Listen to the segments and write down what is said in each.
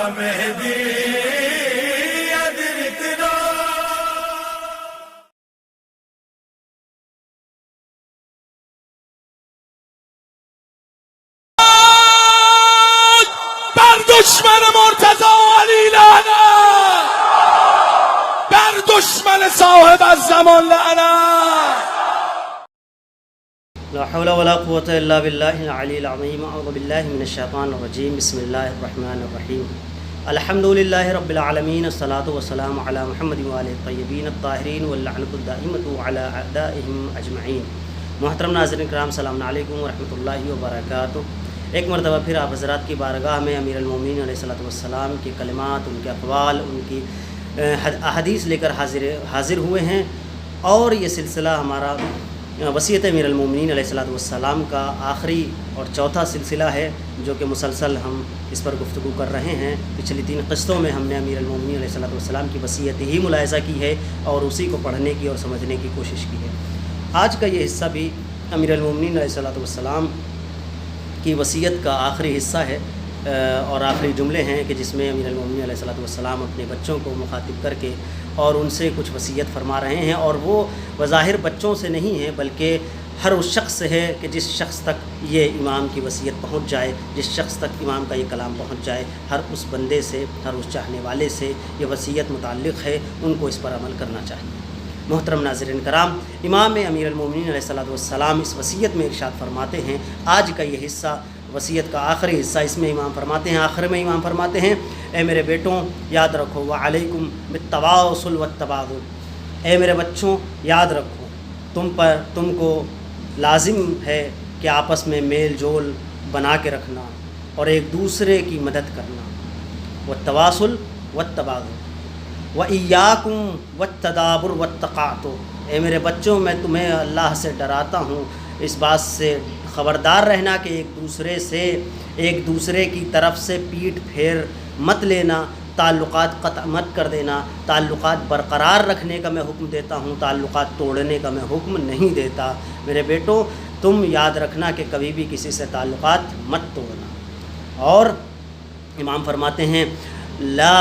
مهدی ادركنا بر دشمن مرتضی علی لعنت، بر دشمن صاحب الزمان لعنت. لا حول ولا قوة إلا بالله العلي العظيم. أعوذ بالله من الشيطان الرجيم. بسم الله الرحمن الرحيم. الحمد لله رب العالمين. الصلاة والسلام على محمد وآله الطيبين الطاهرين واللعنة الدائمة على أعدائهم أجمعين. محترم ناظرین کرام، السلام علیکم ورحمۃ اللہ وبرکاتہ. ایک مرتبہ پھر آپ حضرات کی بارگاہ میں امیر المومنین علیہ الصلوۃ والسلام کے کلمات، ان کے اقوال، ان کی احادیث لے کر حاضر ہوئے ہیں، اور یہ سلسلہ ہمارا وصیت امیر المومنین علیہ الصلوۃ والسلام کا آخری اور چوتھا سلسلہ ہے، جو کہ مسلسل ہم اس پر گفتگو کر رہے ہیں. پچھلی 3 قسطوں میں ہم نے امیر المومنین علیہ الصلوۃ والسلام کی وصیت ہی ملاحظہ کی ہے اور اسی کو پڑھنے کی اور سمجھنے کی کوشش کی ہے. آج کا یہ حصہ بھی امیر المومنین علیہ الصلوۃ والسلام کی وصیت کا آخری حصہ ہے اور آخری جملے ہیں کہ جس میں امیر المومنین علیہ الصلوۃ والسلام اپنے بچوں کو مخاطب کر کے اور ان سے کچھ وصیت فرما رہے ہیں، اور وہ بظاہر بچوں سے نہیں ہیں بلکہ ہر اس شخص سے ہے کہ جس شخص تک یہ امام کی وصیت پہنچ جائے، جس شخص تک امام کا یہ کلام پہنچ جائے، ہر اس بندے سے، ہر اس چاہنے والے سے یہ وصیت متعلق ہے، ان کو اس پر عمل کرنا چاہیے. محترم ناظرین کرام، امام امیر المومنین علیہ الصلوۃ والسلام اس وصیت میں ارشاد فرماتے ہیں. آج کا یہ حصہ وصیت کا آخری حصہ، اس میں امام فرماتے ہیں، آخر میں امام فرماتے ہیں: اے میرے بیٹوں یاد رکھو، وعلیکم بالتواصل والتبادل. اے میرے بچوں یاد رکھو، تم کو لازم ہے کہ آپس میں میل جول بنا کے رکھنا اور ایک دوسرے کی مدد کرنا. والتواصل والتبادل. وَإِيَّاكُمْ وَالتَّدَابُرُ وَالتَّقَاطُعُ. اے میرے بچوں، میں تمہیں اللہ سے ڈراتا ہوں، اس بات سے خبردار رہنا کہ ایک دوسرے کی طرف سے پیٹھ پھیر مت لینا، تعلقات قطع مت کر دینا. تعلقات برقرار رکھنے کا میں حکم دیتا ہوں، تعلقات توڑنے کا میں حکم نہیں دیتا. میرے بیٹوں، تم یاد رکھنا کہ کبھی بھی کسی سے تعلقات مت توڑنا. اور امام فرماتے ہیں: لا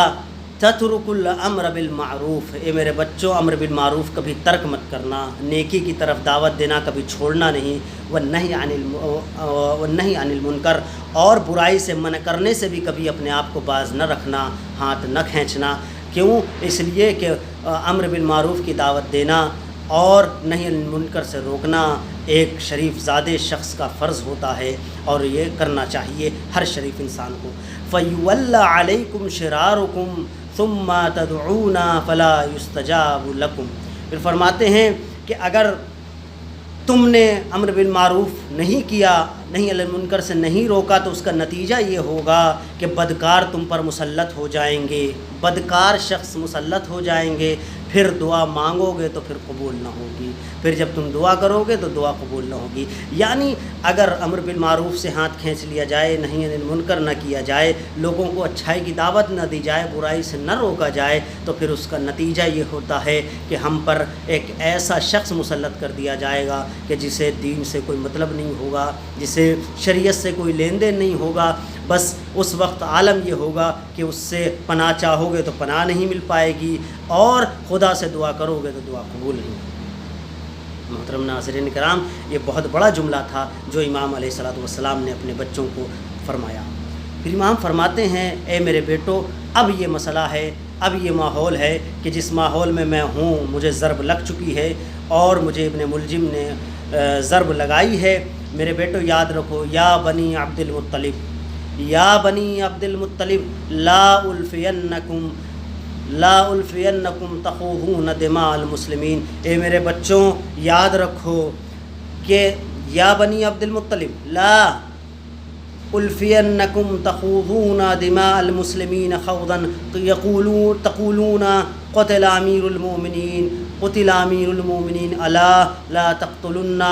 تترک الامر بالمعروف. اے میرے بچوں، امر بالمعروف کبھی ترک مت کرنا، نیکی کی طرف دعوت دینا کبھی چھوڑنا نہیں. والنہی عن المنکر. اور برائی سے منع کرنے سے بھی کبھی اپنے آپ کو باز نہ رکھنا، ہاتھ نہ کھینچنا. کیوں؟ اس لیے کہ امر بالمعروف کی دعوت دینا اور نہی عن المنکر سے روکنا ایک شریف زادہ شخص کا فرض ہوتا ہے، اور یہ کرنا چاہیے ہر شریف انسان کو. فَيُوَلَّ عَلَيْكُمْ شِرَارُكُمْ ثُمَّ تَدْعُونَ فَلَا يُسْتَجَابُ لَكُمْ. پھر فرماتے ہیں کہ اگر تم نے امر بالمعروف نہیں کیا، نہیں علی المنکر سے نہیں روکا، تو اس کا نتیجہ یہ ہوگا کہ بدکار تم پر مسلط ہو جائیں گے، بدکار شخص مسلط ہو جائیں گے. پھر دعا مانگو گے تو پھر قبول نہ ہوگی، پھر جب تم دعا کرو گے تو دعا قبول نہ ہوگی. یعنی اگر امر بالمعروف سے ہاتھ کھینچ لیا جائے، نہیں عن المنکر نہ کیا جائے، لوگوں کو اچھائی کی دعوت نہ دی جائے، برائی سے نہ روکا جائے، تو پھر اس کا نتیجہ یہ ہوتا ہے کہ ہم پر ایک ایسا شخص مسلط کر دیا جائے گا کہ جسے دین سے کوئی مطلب نہیں ہوگا، جسے شریعت سے کوئی لین دین نہیں ہوگا. بس اس وقت عالم یہ ہوگا کہ اس سے پناہ چاہو گے تو پناہ نہیں مل پائے گی، اور خدا سے دعا کرو گے تو دعا قبول نہیں ہوگی. محترم ناظرین کرام، یہ بہت بڑا جملہ تھا جو امام علیہ الصلوۃ والسلام نے اپنے بچوں کو فرمایا. پھر امام فرماتے ہیں: اے میرے بیٹو، اب یہ مسئلہ ہے، اب یہ ماحول ہے کہ جس ماحول میں میں ہوں، مجھے ضرب لگ چکی ہے اور مجھے ابن ملجم نے ضرب لگائی ہے. میرے بیٹو یاد رکھو، یا بنی عبد المطلب، یا بنی عبد المطلب، لا الفینکم تخوضون دماء المسلمین. اے میرے بچوں یاد رکھو کہ یا بنی عبد المطلب، لا الفینکم تخوضون دماء المسلمین خوضا تقولون قتل امیر المؤمنین الا لا تقتلن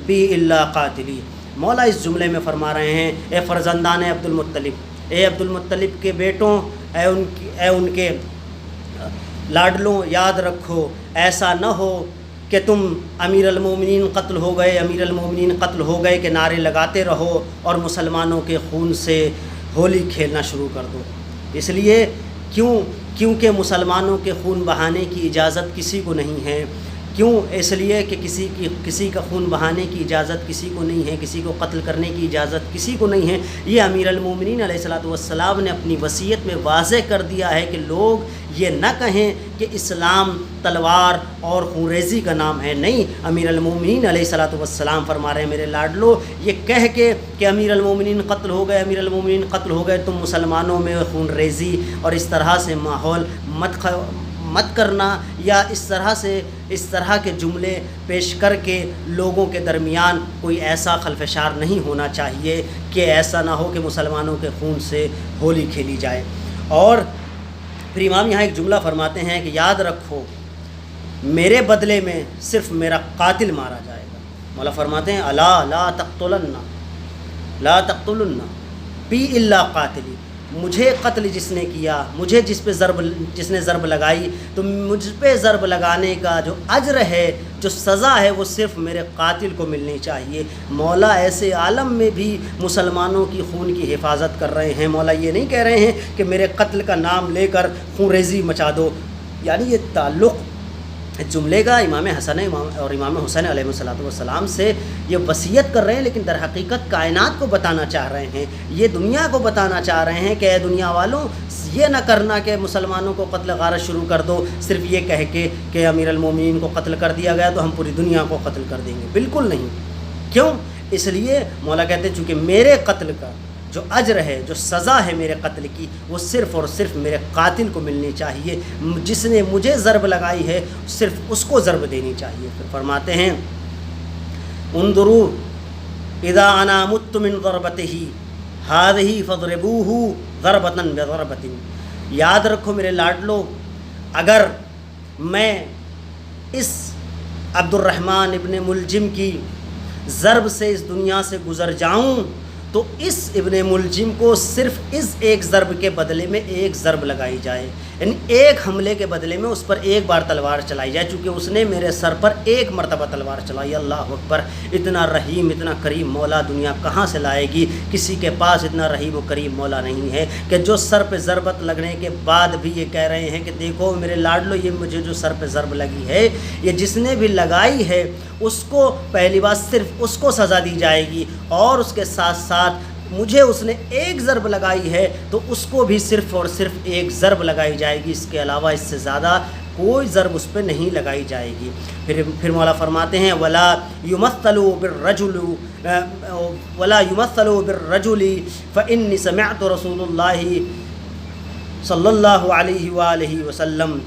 بی الا قاتلی. مولا اس جملے میں فرما رہے ہیں: اے فرزندان عبد المطلب، اے عبد المطلب کے بیٹوں، اے ان کے لاڈلوں، یاد رکھو ایسا نہ ہو کہ تم امیر المومنین قتل ہو گئے، امیر المومنین قتل ہو گئے کہ نعرے لگاتے رہو اور مسلمانوں کے خون سے ہولی کھیلنا شروع کر دو. اس لیے کیونکہ مسلمانوں کے خون بہانے کی اجازت کسی کو نہیں ہے. کیوں؟ اس لیے کہ کسی کا خون بہانے کی اجازت کسی کو نہیں ہے، کسی کو قتل کرنے کی اجازت کسی کو نہیں ہے. یہ امیر المومنین علیہ الصلوۃ والسلام نے اپنی وصیت میں واضح کر دیا ہے کہ لوگ یہ نہ کہیں کہ اسلام تلوار اور خون ریزی کا نام ہے. نہیں، امیر المومنین علیہ الصلوۃ والسلام فرما رہے ہیں میرے لاڈلو، یہ کہہ کے کہ امیر المومنین قتل ہو گئے، امیر المومنین قتل ہو گئے، تم مسلمانوں میں خون ریزی اور اس طرح سے ماحول مت کرنا، یا اس طرح کے جملے پیش کر کے لوگوں کے درمیان کوئی ایسا خلفشار نہیں ہونا چاہیے کہ ایسا نہ ہو کہ مسلمانوں کے خون سے ہولی کھیلی جائے. اور پھر امام یہاں ایک جملہ فرماتے ہیں کہ یاد رکھو میرے بدلے میں صرف میرا قاتل مارا جائے گا. مولا فرماتے ہیں الا لا تقتلن بی الا قاتلی، مجھے قتل جس نے کیا، مجھے جس نے ضرب لگائی، تو مجھ پہ ضرب لگانے کا جو اجر ہے، جو سزا ہے، وہ صرف میرے قاتل کو ملنی چاہیے. مولا ایسے عالم میں بھی مسلمانوں کی خون کی حفاظت کر رہے ہیں. مولا یہ نہیں کہہ رہے ہیں کہ میرے قتل کا نام لے کر خون ریزی مچا دو. یعنی یہ تعلق جملے کا امام حسن اور امام حسین علیہ السلام سے یہ وصیت کر رہے ہیں، لیکن در حقیقت کائنات کو بتانا چاہ رہے ہیں، یہ دنیا کو بتانا چاہ رہے ہیں کہ اے دنیا والوں، یہ نہ کرنا کہ مسلمانوں کو قتل غارت شروع کر دو صرف یہ کہہ کے کہ امیر المومنین کو قتل کر دیا گیا تو ہم پوری دنیا کو قتل کر دیں گے. بالکل نہیں. کیوں؟ اس لیے مولا کہتے ہیں چونکہ میرے قتل کا جو اجر ہے، جو سزا ہے میرے قتل کی، وہ صرف اور صرف میرے قاتل کو ملنی چاہیے. جس نے مجھے ضرب لگائی ہے صرف اس کو ضرب دینی چاہیے. پھر فرماتے ہیں انظروا اذا انا مت من ضربته هذه فضربوه ضربة بضربة. یاد رکھو میرے لاڈلو، اگر میں اس عبد الرحمن ابن ملجم کی ضرب سے اس دنیا سے گزر جاؤں تو اس ابن ملجم کو صرف اس ایک ضرب کے بدلے میں ایک ضرب لگائی جائے، یعنی ایک حملے کے بدلے میں اس پر ایک بار تلوار چلائی جائے، چونکہ اس نے میرے سر پر ایک مرتبہ تلوار چلائی. اللہ اکبر! اتنا رحیم، اتنا کریم مولا دنیا کہاں سے لائے گی؟ کسی کے پاس اتنا رحیم و کریم مولا نہیں ہے کہ جو سر پہ ضربت لگنے کے بعد بھی یہ کہہ رہے ہیں کہ دیکھو میرے لاڈلو، یہ مجھے جو سر پہ ضرب لگی ہے، یہ جس نے بھی لگائی ہے اس کو پہلی بات صرف اس کو سزا دی جائے گی، اور اس کے ساتھ ساتھ مجھے اس نے ایک ضرب لگائی ہے تو اس کو بھی صرف اور صرف ایک ضرب لگائی جائے گی. اس کے علاوہ اس سے زیادہ کوئی ضرب اس پہ نہیں لگائی جائے گی. پھر مولا فرماتے ہیں ولا یمثلوا بالرجل فإني سمعت رسول اللہ صلی اللہ علیہ وآلہ وسلم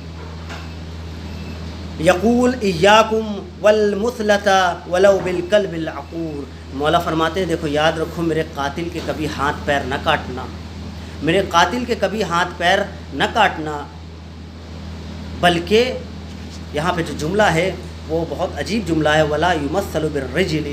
یقول ایاکم والمثلۃ ولو بالکلب العقور. مولا فرماتے ہیں دیکھو یاد رکھو میرے قاتل کے کبھی ہاتھ پیر نہ کاٹنا، میرے قاتل کے کبھی ہاتھ پیر نہ کاٹنا، بلکہ یہاں پہ جو جملہ ہے وہ بہت عجیب جملہ ہے، ولا یمثل بالرجل،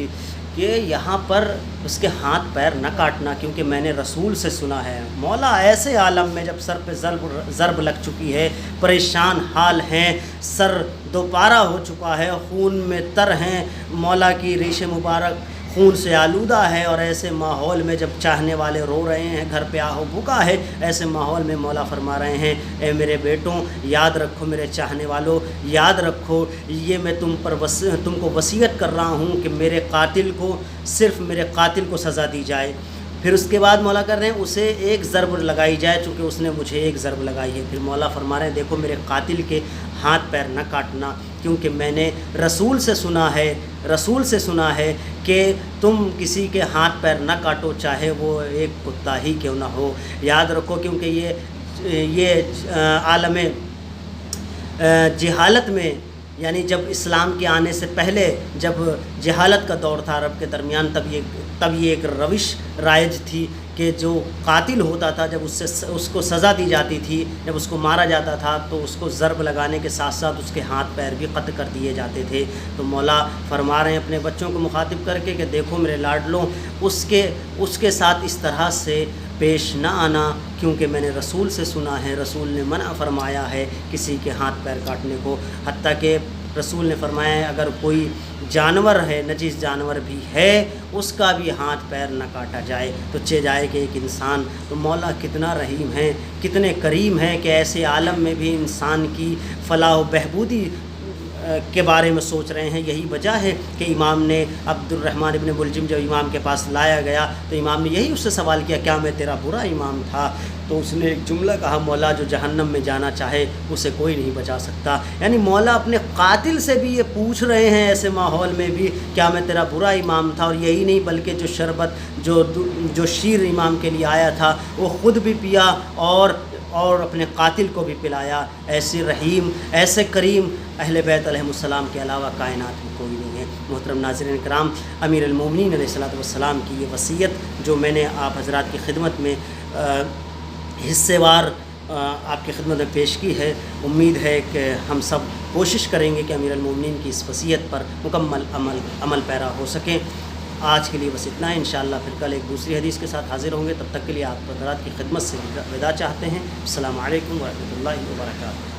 کہ یہاں پر اس کے ہاتھ پیر نہ کاٹنا، کیونکہ میں نے رسول سے سنا ہے. مولا ایسے عالم میں جب سر پہ ضرب لگ چکی ہے، پریشان حال ہیں، سر دوپارہ ہو چکا ہے، خون میں تر ہیں، مولا کی ریش مبارک خون سے آلودہ ہے، اور ایسے ماحول میں جب چاہنے والے رو رہے ہیں، گھر پہ آہو بھوکا ہے، ایسے ماحول میں مولا فرما رہے ہیں اے میرے بیٹوں یاد رکھو، میرے چاہنے والوں یاد رکھو، یہ میں تم کو وصیت کر رہا ہوں کہ میرے قاتل کو صرف میرے قاتل کو سزا دی جائے. پھر اس کے بعد مولا کر رہے ہیں اسے ایک ضرب لگائی جائے چونکہ اس نے مجھے ایک ضرب لگائی ہے. پھر مولا فرما رہے ہیں دیکھو میرے قاتل کے ہاتھ پیر نہ کاٹنا، کیونکہ میں نے رسول سے سنا ہے کہ تم کسی کے ہاتھ پیر نہ کاٹو، چاہے وہ ایک کتا ہی کیوں نہ ہو. یاد رکھو کیونکہ یہ عالم جہالت میں، یعنی جب اسلام کے آنے سے پہلے جب جہالت کا دور تھا عرب کے درمیان، تب یہ ایک روش رائج تھی کہ جو قاتل ہوتا تھا جب اس کو سزا دی جاتی تھی، جب اس کو مارا جاتا تھا تو اس کو ضرب لگانے کے ساتھ ساتھ اس کے ہاتھ پیر بھی قطع کر دیے جاتے تھے. تو مولا فرما رہے ہیں اپنے بچوں کو مخاطب کر کے کہ دیکھو میرے لاڈلوں، اس کے ساتھ اس طرح سے پیش نہ آنا، کیونکہ میں نے رسول سے سنا ہے، رسول نے منع فرمایا ہے کسی کے ہاتھ پیر کاٹنے کو. حتیٰ کہ رسول نے فرمایا ہے اگر کوئی جانور ہے، نجس جانور بھی ہے، اس کا بھی ہاتھ پیر نہ کاٹا جائے تو چہ جائے کہ ایک انسان۔ تو مولا کتنا رحیم ہے، کتنے کریم ہیں کہ ایسے عالم میں بھی انسان کی فلاح و بہبودی کے بارے میں سوچ رہے ہیں۔ یہی وجہ ہے کہ امام نے عبد الرحمن ابن ملجم جب امام کے پاس لایا گیا تو امام نے یہی اس سے سوال کیا، کیا میں تیرا برا امام تھا؟ تو اس نے ایک جملہ کہا، مولا جو جہنم میں جانا چاہے اسے کوئی نہیں بچا سکتا۔ یعنی مولا اپنے قاتل سے بھی یہ پوچھ رہے ہیں ایسے ماحول میں بھی، کیا میں تیرا برا امام تھا؟ اور یہی نہیں بلکہ جو شربت جو شیر امام کے لیے آیا تھا وہ خود بھی پیا اور اپنے قاتل کو بھی پلایا۔ ایسے رحیم، ایسے کریم اہل بیت علیہ السلام کے علاوہ کائنات میں کوئی نہیں ہے۔ محترم ناظرین کرام، امیر المومنین علیہ السلام کی یہ وصیت جو میں نے آپ حضرات کی خدمت میں حصے وار آپ کی خدمت میں پیش کی ہے، امید ہے کہ ہم سب کوشش کریں گے کہ امیر المومنین کی اس وصیت پر مکمل عمل پیرا ہو سکیں۔ آج کے لیے بس اتنا ہے، انشاءاللہ پھر کل ایک دوسری حدیث کے ساتھ حاضر ہوں گے۔ تب تک کے لیے آپ حضرات کی خدمت سے وداع چاہتے ہیں۔ السلام علیکم ورحمۃ اللہ وبرکاتہ۔